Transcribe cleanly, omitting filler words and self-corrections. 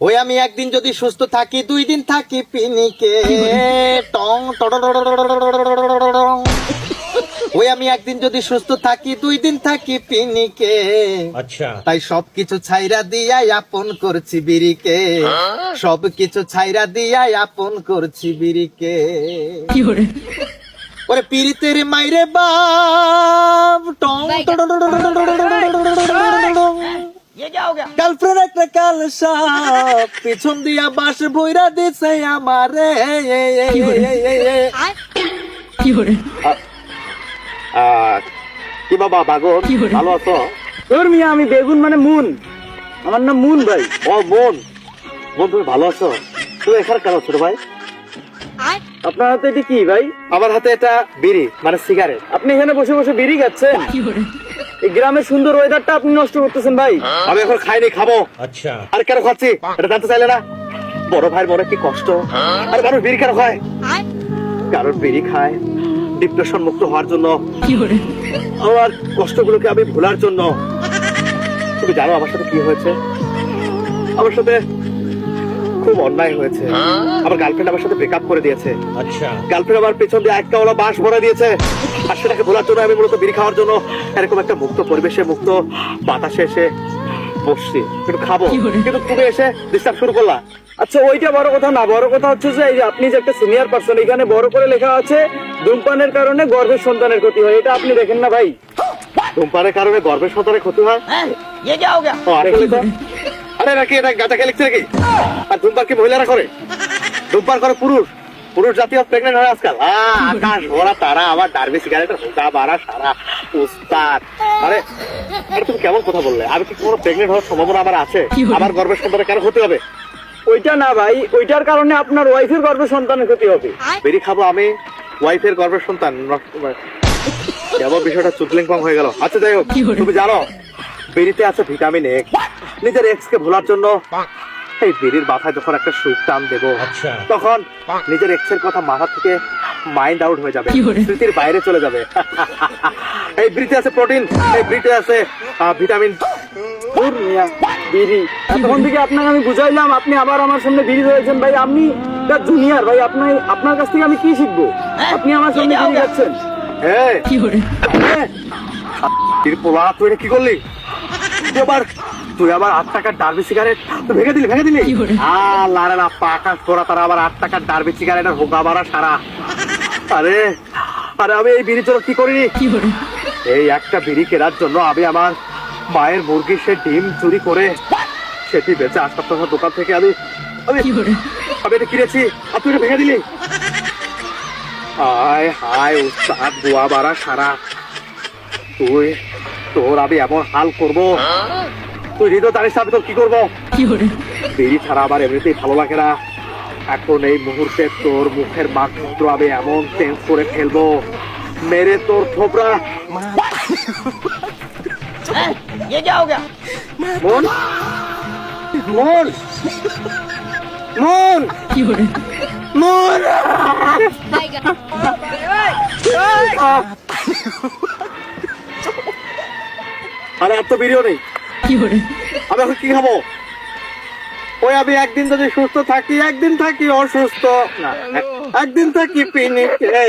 ওই আমি একদিন যদি সুস্থ থাকি 2 দিন থাকি পিনিকে টং টং। ওই আমি একদিন যদি সুস্থ থাকি 2 দিন থাকি পিনিকে। আচ্ছা তাই সবকিছু ছাইরা দিয়াই আপন করছি বিড়িকে, সবকিছু ছাইরা দিয়াই আপন করছি বিড়িকে। ওরে পিরিতের মাইরে বাপ টং গার্লফ্রেন্ড একটা কাল সাপ পিছন দিয়া বাস বইরা দিছে আমারে। কি বাবা বাগর ভালো আছো? তোর মিয়া আমি বেগুন মানে মুন, আমার নাম মুন ভাই। ও বোন, বোন তুমি ভালো আছো? তুমি এখানে কেন ছোট ভাই? আপনার হাতে এটি কি ভাই? আমার হাতে এটা বিড়ি মানে সিগারেট। আপনি এখানে বসে বসে বিড়ি খাচ্ছেন? এই গ্রামের সুন্দর ওয়েদারটা আপনি নষ্ট করতেছেন ভাই। আমি এখন খাইনি, খাবো। আচ্ছা আর কেন খাচ্ছি এটা জানতে চাইলে না? বড় ভাইয়ের মনে কি কষ্ট। আর মানুষ বিড়ি কেন খায়? কারণ বিড়ি খায় ডিপ্রেশন মুক্ত হওয়ার জন্য, আমার কষ্টগুলোকে আমি ভোলার জন্য। তুমি জানো আমার সাথে কি হয়েছে? আমার সাথে খুব অন্যায় হয়েছে। আমার গার্লফ্রেন্ড আমার সাথে ব্রেকআপ করে দিয়েছে। আচ্ছা গার্লফ্রেন্ড আমার পেছন দিয়ে একটা ওলা বাঁশ ভরা দিয়েছে। আর সেটাকে ভোলার জন্য আমি মূলত বিড়ি খাওয়ার জন্য এরকম একটা মুক্ত পরিবেশে, মুক্ত বাতাসে এসে বসছি, একটু খাবো, কিন্তু তুমি এসে ডিস্টার্ব শুরু করলা। আচ্ছা ওইটা বড় কথা না, বড় কথা হচ্ছে যে এই যে আপনি যে একটা সিনিয়র পারসন, এখানে বড় করে লেখা আছে ধূমপানের কারণে গর্ভের সন্তানের ক্ষতি হয়, এটা আপনি দেখেন না ভাই? ধূমপানের কারণে গর্ভের সন্তানের ক্ষতি হয়? ও, আসলে তো। আরে নাকি এটা গাঁজা খেয়ে লিখছে নাকি? আর ধূমপান কি মহিলারা করে? ধূমপান করে পুরুষ। পুরুষ জাতীয় প্রেগনেন্ট হয় আজকাল। আকাশ ভরা তারা, আমার ডার্বি সিগারেটের হুদা বাড়া সারা উস্তাদ। আরে আরে তুমি কেমন কথা বললে? আমি কি কোনো প্রেগনেন্ট হওয়ার সম্ভাবনা আমার আছে? আমার গর্ভের সন্তানের কেন ক্ষতি হবে? ওইটা না ভাই, ওইটার কারণে আপনার ওয়াইফের গর্ভের সন্তানের ক্ষতি হবে। বেরি খাবো আমি, ওয়াইফের গর্ভের সন্তান নষ্ট করে। কেমন বিষয়টা চুদলিংপং হয়ে গেল। আচ্ছা যাই হোক, তুমি জানো বেরিতে আছে ভিটামিন এ। নিজের এক্স কে ভোলার জন্য এই বেরির মাথায় যখন একটা সুখ টান দেবো, আচ্ছা তখন নিজের এক্স এর কথা মাথা থেকে মাইন্ড আউট হয়ে যাবে, স্মৃতির বাইরে চলে যাবে। এই বিড়িতে আছে প্রোটিন, এই বিড়িতে আছে ভিটামিন। দূর মিয়া, বিড়ি এতক্ষণ থেকে আপনাকে আমি বুঝাইলাম, আপনি আবার আমার সামনে বিড়ি ধরেছেন ভাই। আপনি জুনিয়র ভাই, আপনার কাছ থেকে আমি কি শিখবো? আপনি আমার সামনে বিড়ি খাচ্ছেন। পোলা তুই এটা কি করলি? তুই আবার 8 টাকার ডার্বি সিগারেট ভেঙে দিলি। আল্লাহ আকাশ করা তারা আবার 8 টাকার ডার্বি সিগারেটের হোগা বাড়া সারা। আরে আরে আমি এই বিড়ি জন্য কি করিনি? এই একটা বিড়ি কেনার জন্য আমি আমার মায়ের মুরগির সে ডিম চুরি করে সেটি বেচে আসার দোকান থেকে আমি এটা কিনেছি, আর তুই এটা ভেঙে দিলি। হায় হায় উস্তাদ গোয়া বাড়া সারা। তোর আমি এমন হাল করবো, তুই হৃদয় জানিস আমি তোর কি করবো? বিড়ি ছাড়া আবার এমনিতেই ভালো লাগে না। এখন এই মুহূর্তে তোর মুখের মাত্র আমি এমন চেঞ্জ করে ফেলবো, মেরে তোর থোবরা। মন মন মন মন আরে এত ভিডিও নেই, আমি এখন কি খাবো? ওই আমি একদিন যদি সুস্থ থাকি, একদিন থাকি অসুস্থ, না একদিন থাকি পিনিকে।